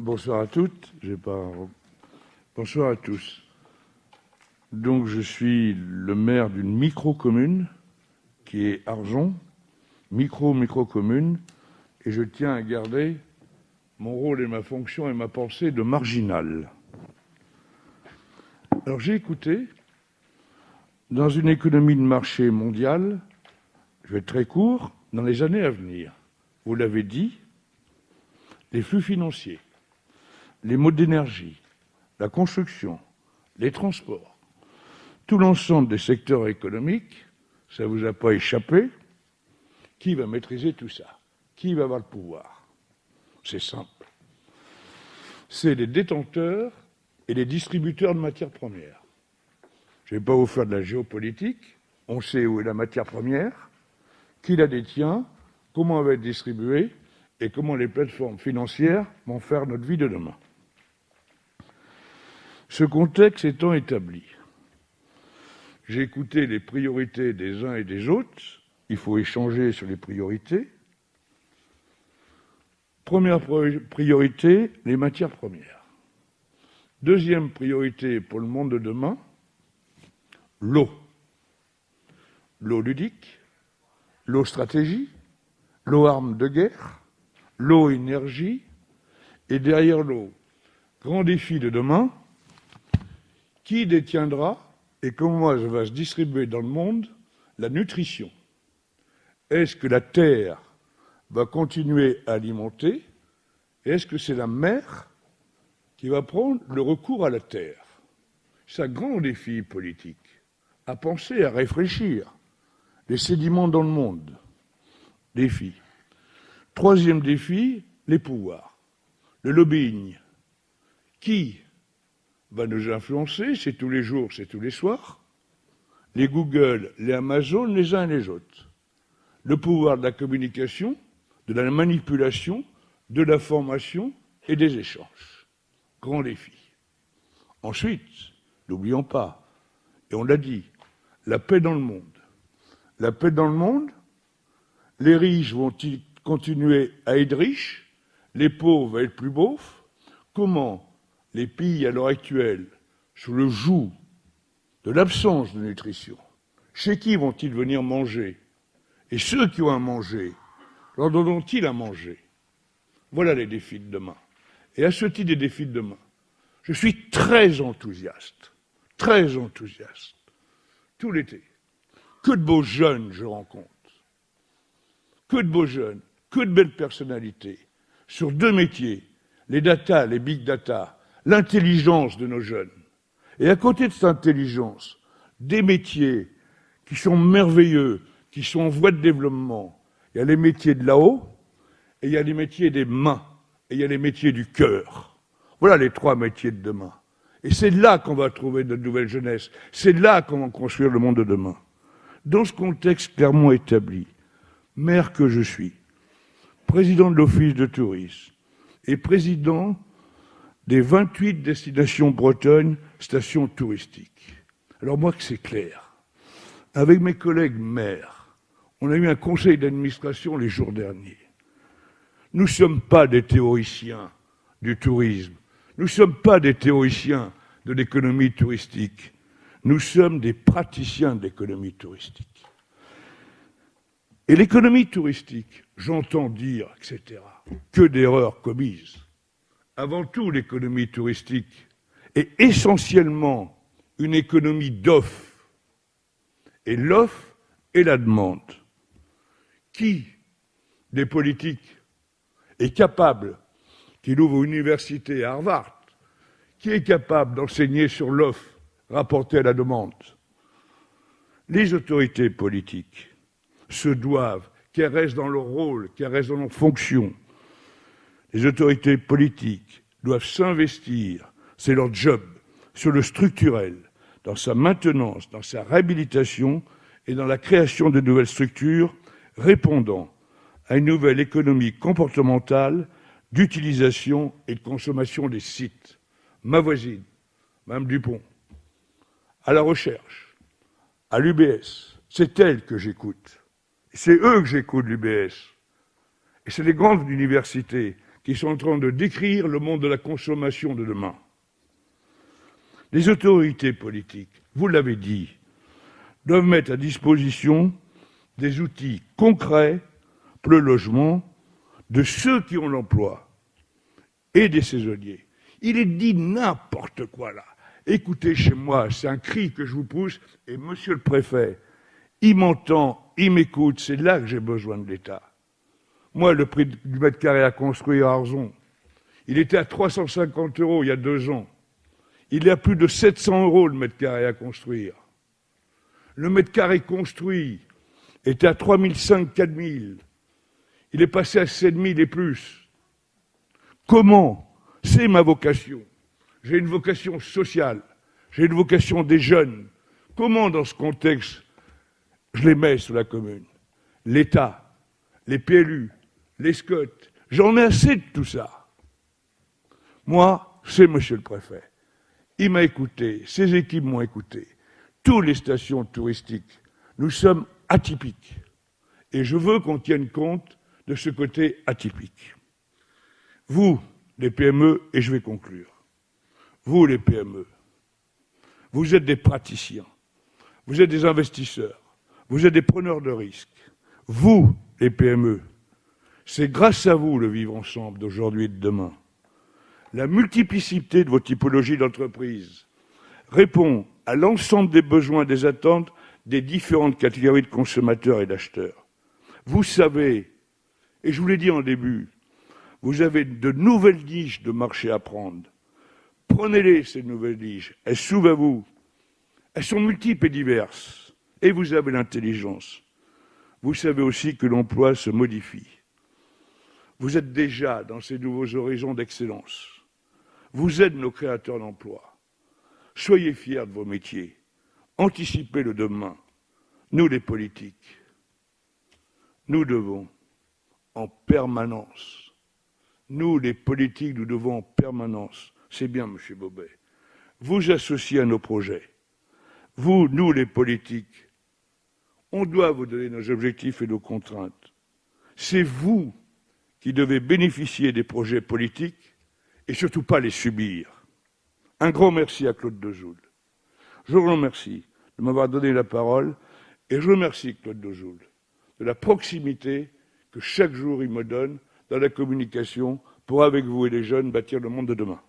Bonsoir à toutes. Bonsoir à tous. Donc, je suis le maire d'une micro-commune qui est Arjon, micro-commune, et je tiens à garder mon rôle et ma fonction et ma pensée de marginal. Alors, j'ai écouté, dans une économie de marché mondiale, je vais être très court, dans les années à venir, vous l'avez dit, les flux financiers, les modes d'énergie, la construction, les transports, tout l'ensemble des secteurs économiques, ça ne vous a pas échappé. Qui va maîtriser tout ça? Qui va avoir le pouvoir? C'est simple. C'est les détenteurs et les distributeurs de matières premières. Je ne vais pas vous faire de la géopolitique. On sait où est la matière première, qui la détient, comment elle va être distribuée et comment les plateformes financières vont faire notre vie de demain. Ce contexte étant établi, j'ai écouté les priorités des uns et des autres. Il faut échanger sur les priorités. Première priorité, les matières premières. Deuxième priorité pour le monde de demain, l'eau. L'eau ludique, l'eau stratégie, l'eau arme de guerre, l'eau énergie, et derrière l'eau, grand défi de demain, qui détiendra et comment va se distribuer dans le monde la nutrition? Est-ce que la terre va continuer à alimenter? Est-ce que c'est la mer qui va prendre le recours à la terre? C'est un grand défi politique, à penser, à réfléchir. Les sédiments dans le monde, défi. Troisième défi, les pouvoirs. Le lobbying. Qui va nous influencer? C'est tous les jours, c'est tous les soirs. Les Google, les Amazon, les uns et les autres. Le pouvoir de la communication, de la manipulation, de la formation et des échanges. Grand défi. Ensuite, n'oublions pas, et on l'a dit, la paix dans le monde. La paix dans le monde, les riches vont-ils continuer à être riches? Les pauvres vont être plus pauvres? Comment les pays à l'heure actuelle, sous le joug de l'absence de nutrition, chez qui vont-ils venir manger? Et ceux qui ont à manger, leur donneront-ils à manger? Voilà les défis de demain. Et à ce titre des défis de demain, je suis très enthousiaste, tout l'été. Que de beaux jeunes je rencontre, que de beaux jeunes, que de belles personnalités, sur deux métiers, les data, les big data, l'intelligence de nos jeunes. Et à côté de cette intelligence, des métiers qui sont merveilleux, qui sont en voie de développement. Il y a les métiers de là-haut, et il y a les métiers des mains, et il y a les métiers du cœur. Voilà les trois métiers de demain. Et c'est là qu'on va trouver notre nouvelle jeunesse. C'est là qu'on va construire le monde de demain. Dans ce contexte clairement établi, maire que je suis, président de l'Office de tourisme et président des 28 destinations bretonnes, stations touristiques. Alors moi que c'est clair, avec mes collègues maires, on a eu un conseil d'administration les jours derniers. Nous ne sommes pas des théoriciens du tourisme, nous ne sommes pas des théoriciens de l'économie touristique, nous sommes des praticiens de l'économie touristique. Et l'économie touristique, j'entends dire, etc., que d'erreurs commises. Avant tout, l'économie touristique est essentiellement une économie d'offre. Et l'offre et la demande. Qui des politiques est capable, qu'il ouvre une université à Harvard, qui est capable d'enseigner sur l'offre rapportée à la demande? Les autorités politiques se doivent, qu'elles restent dans leur rôle, qu'elles restent dans leur fonction. Les autorités politiques doivent s'investir, c'est leur job, sur le structurel, dans sa maintenance, dans sa réhabilitation et dans la création de nouvelles structures répondant à une nouvelle économie comportementale d'utilisation et de consommation des sites. Ma voisine, Mme Dupont, à la recherche, à l'UBS, c'est elle que j'écoute. C'est eux que j'écoute, l'UBS. Et c'est les grandes universités qui sont en train de décrire le monde de la consommation de demain. Les autorités politiques, vous l'avez dit, doivent mettre à disposition des outils concrets pour le logement de ceux qui ont l'emploi et des saisonniers. Il est dit n'importe quoi là. Écoutez, chez moi, c'est un cri que je vous pousse, et monsieur le préfet, il m'entend, il m'écoute, c'est là que j'ai besoin de l'État. Moi, le prix du mètre carré à construire à Arzon, il était à 350 € il y a 2 ans. Il est à plus de 700 € le mètre carré à construire. Le mètre carré construit était à 3005, 4000. Il est passé à 7000 et plus. Comment? C'est ma vocation. J'ai une vocation sociale. J'ai une vocation des jeunes. Comment, dans ce contexte, je les mets sur la commune? L'État, les PLU, les SCOT. J'en ai assez de tout ça. Moi, c'est monsieur le préfet. Il m'a écouté, ses équipes m'ont écouté. Toutes les stations touristiques, nous sommes atypiques. Et je veux qu'on tienne compte de ce côté atypique. Vous, les PME, et je vais conclure, vous, les PME, vous êtes des praticiens, vous êtes des investisseurs, vous êtes des preneurs de risques. Vous, les PME, c'est grâce à vous le vivre ensemble d'aujourd'hui et de demain. La multiplicité de vos typologies d'entreprise répond à l'ensemble des besoins et des attentes des différentes catégories de consommateurs et d'acheteurs. Vous savez, et je vous l'ai dit en début, vous avez de nouvelles niches de marché à prendre. Prenez-les, ces nouvelles niches. Elles s'ouvrent à vous. Elles sont multiples et diverses. Et vous avez l'intelligence. Vous savez aussi que l'emploi se modifie. Vous êtes déjà dans ces nouveaux horizons d'excellence. Vous êtes nos créateurs d'emplois. Soyez fiers de vos métiers. Anticipez le demain. Nous, les politiques, nous devons en permanence. Nous, les politiques, nous devons en permanence. C'est bien, M. Bobet. Vous associer à nos projets. Vous, nous, les politiques, on doit vous donner nos objectifs et nos contraintes. C'est vous qui devez bénéficier des projets politiques et surtout pas les subir. Un grand merci à Claude Dejoul. Je vous remercie de m'avoir donné la parole et je remercie Claude Dejoul de la proximité que chaque jour il me donne dans la communication pour, avec vous et les jeunes, bâtir le monde de demain.